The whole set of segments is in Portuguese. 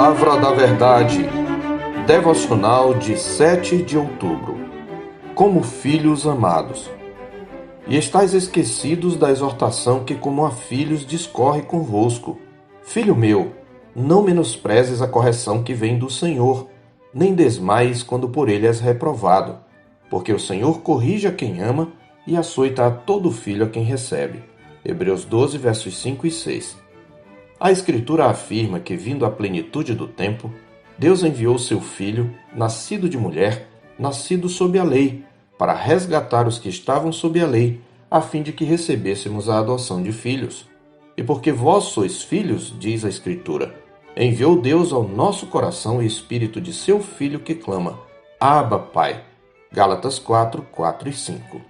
Palavra da Verdade, devocional de 7 de outubro. Como filhos amados. E estais esquecidos da exortação que como a filhos discorre convosco. Filho meu, não menosprezes a correção que vem do Senhor, nem desmaies quando por ele és reprovado, porque o Senhor corrige a quem ama e açoita a todo filho a quem recebe. Hebreus 12, versos 5 e 6. A Escritura afirma que, vindo à plenitude do tempo, Deus enviou seu Filho, nascido de mulher, nascido sob a lei, para resgatar os que estavam sob a lei, a fim de que recebêssemos a adoção de filhos. E porque vós sois filhos, diz a Escritura, enviou Deus ao nosso coração o Espírito de seu Filho que clama, Abba, Pai. Gálatas 4, 4 e 5.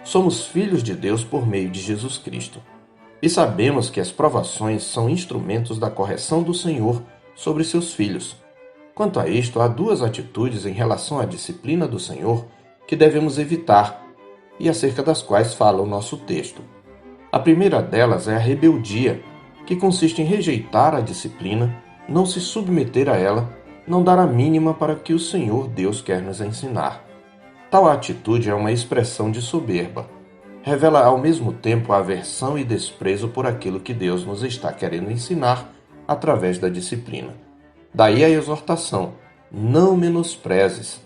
Somos filhos de Deus por meio de Jesus Cristo. E sabemos que as provações são instrumentos da correção do Senhor sobre seus filhos. Quanto a isto, há duas atitudes em relação à disciplina do Senhor que devemos evitar e acerca das quais fala o nosso texto. A primeira delas é a rebeldia, que consiste em rejeitar a disciplina, não se submeter a ela, não dar a mínima para o que o Senhor Deus quer nos ensinar. Tal atitude é uma expressão de soberba. Revela ao mesmo tempo a aversão e desprezo por aquilo que Deus nos está querendo ensinar através da disciplina. Daí a exortação, não menosprezes.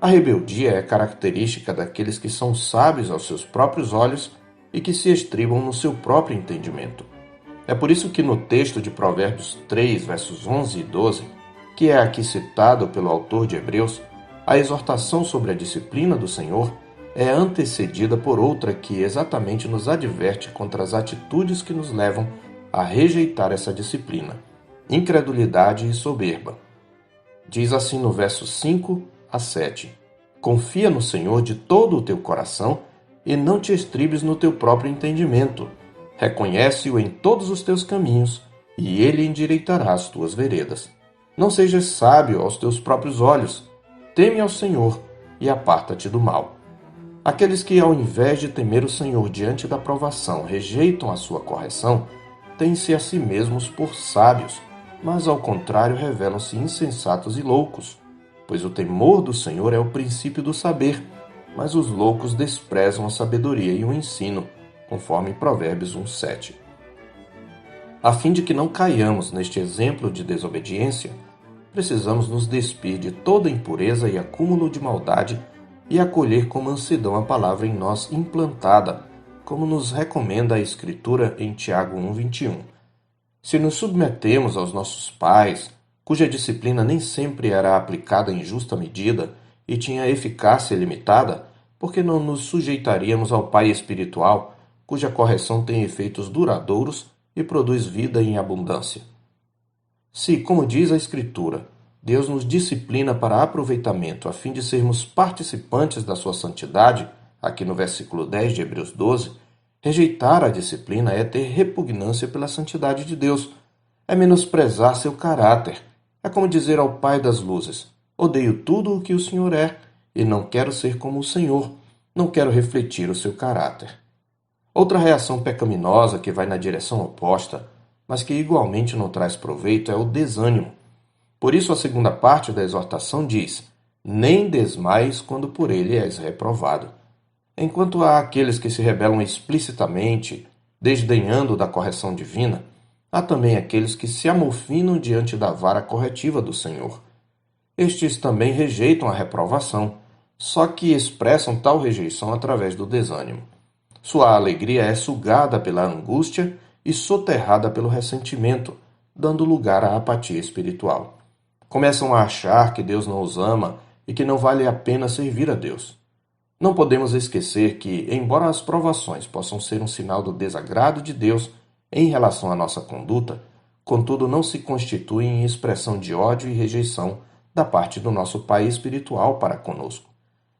A rebeldia é característica daqueles que são sábios aos seus próprios olhos e que se estribam no seu próprio entendimento. É por isso que no texto de Provérbios 3, versos 11 e 12, que é aqui citado pelo autor de Hebreus, a exortação sobre a disciplina do Senhor é antecedida por outra que exatamente nos adverte contra as atitudes que nos levam a rejeitar essa disciplina, incredulidade e soberba. Diz assim no verso 5 a 7, confia no Senhor de todo o teu coração e não te estribes no teu próprio entendimento. Reconhece-o em todos os teus caminhos e ele endireitará as tuas veredas. Não sejas sábio aos teus próprios olhos, teme ao Senhor e aparta-te do mal. Aqueles que, ao invés de temer o Senhor diante da provação, rejeitam a sua correção, têm-se a si mesmos por sábios, mas ao contrário revelam-se insensatos e loucos. Pois o temor do Senhor é o princípio do saber, mas os loucos desprezam a sabedoria e o ensino, conforme Provérbios 1:7. A fim de que não caiamos neste exemplo de desobediência, precisamos nos despir de toda impureza e acúmulo de maldade e acolher com mansidão a palavra em nós implantada, como nos recomenda a Escritura em Tiago 1:21. Se nos submetemos aos nossos pais, cuja disciplina nem sempre era aplicada em justa medida e tinha eficácia limitada, por que não nos sujeitaríamos ao Pai espiritual, cuja correção tem efeitos duradouros e produz vida em abundância? Se, como diz a Escritura, Deus nos disciplina para aproveitamento a fim de sermos participantes da sua santidade, aqui no versículo 10 de Hebreus 12, rejeitar a disciplina é ter repugnância pela santidade de Deus, é menosprezar seu caráter, é como dizer ao Pai das luzes, odeio tudo o que o Senhor é e não quero ser como o Senhor, não quero refletir o seu caráter. Outra reação pecaminosa que vai na direção oposta, mas que igualmente não traz proveito, é o desânimo. Por isso a segunda parte da exortação diz, nem desmaies quando por ele és reprovado. Enquanto há aqueles que se rebelam explicitamente, desdenhando da correção divina, há também aqueles que se amofinam diante da vara corretiva do Senhor. Estes também rejeitam a reprovação, só que expressam tal rejeição através do desânimo. Sua alegria é sugada pela angústia e soterrada pelo ressentimento, dando lugar à apatia espiritual. Começam a achar que Deus não os ama e que não vale a pena servir a Deus. Não podemos esquecer que, embora as provações possam ser um sinal do desagrado de Deus em relação à nossa conduta, contudo não se constituem em expressão de ódio e rejeição da parte do nosso Pai espiritual para conosco.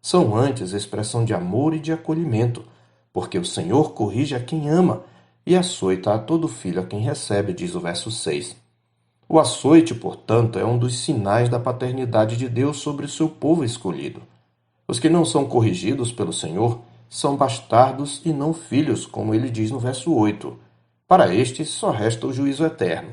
São antes expressão de amor e de acolhimento, porque o Senhor corrige a quem ama e açoita a todo filho a quem recebe, diz o verso 6. O açoite, portanto, é um dos sinais da paternidade de Deus sobre o seu povo escolhido. Os que não são corrigidos pelo Senhor são bastardos e não filhos, como ele diz no verso 8. Para estes só resta o juízo eterno.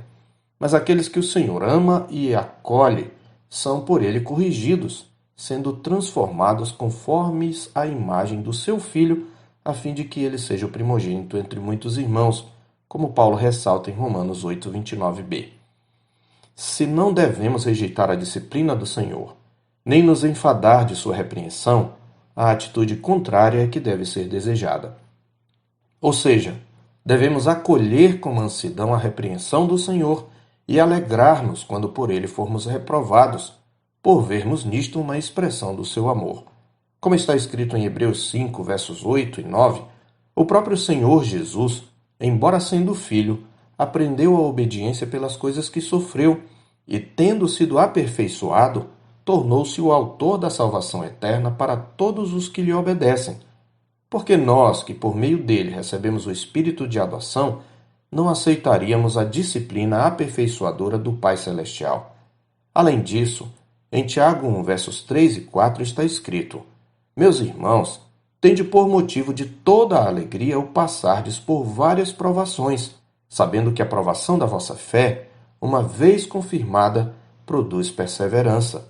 Mas aqueles que o Senhor ama e acolhe são por ele corrigidos, sendo transformados conformes à imagem do seu Filho, a fim de que ele seja o primogênito entre muitos irmãos, como Paulo ressalta em Romanos 8:29b. Se não devemos rejeitar a disciplina do Senhor, nem nos enfadar de sua repreensão, a atitude contrária é que deve ser desejada. Ou seja, devemos acolher com mansidão a repreensão do Senhor e alegrar-nos quando por ele formos reprovados, por vermos nisto uma expressão do seu amor. Como está escrito em Hebreus 5, versos 8 e 9, o próprio Senhor Jesus, embora sendo filho, aprendeu a obediência pelas coisas que sofreu e, tendo sido aperfeiçoado, tornou-se o autor da salvação eterna para todos os que lhe obedecem. Porque nós, que por meio dele recebemos o Espírito de adoção, não aceitaríamos a disciplina aperfeiçoadora do Pai Celestial. Além disso, em Tiago 1, versos 3 e 4 está escrito: Meus irmãos, tende por motivo de toda a alegria o passardes por várias provações, sabendo que a provação da vossa fé, uma vez confirmada, produz perseverança.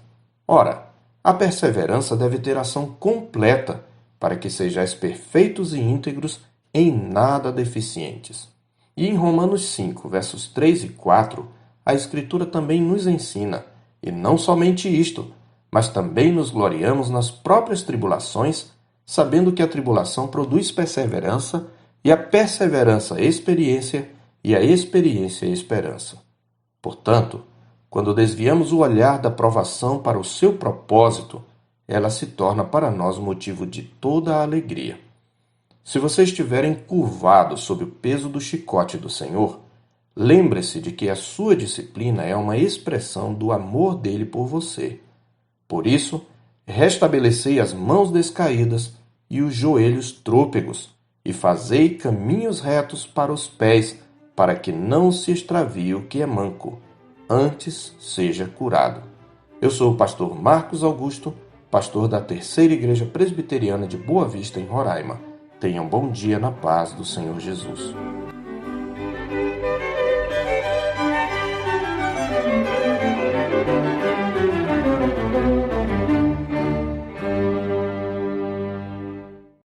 Ora, a perseverança deve ter ação completa, para que sejais perfeitos e íntegros, em nada deficientes. E em Romanos 5, versos 3 e 4, a Escritura também nos ensina, e não somente isto, mas também nos gloriamos nas próprias tribulações, sabendo que a tribulação produz perseverança, e a perseverança experiência, e a experiência esperança. Portanto, quando desviamos o olhar da provação para o seu propósito, ela se torna para nós motivo de toda a alegria. Se você estiver encurvado sob o peso do chicote do Senhor, lembre-se de que a sua disciplina é uma expressão do amor dele por você. Por isso, restabelecei as mãos descaídas e os joelhos trôpegos, e fazei caminhos retos para os pés, para que não se extravie o que é manco, antes seja curado. Eu sou o pastor Marcos Augusto, pastor da Terceira Igreja Presbiteriana de Boa Vista, em Roraima. Tenha um bom dia na paz do Senhor Jesus.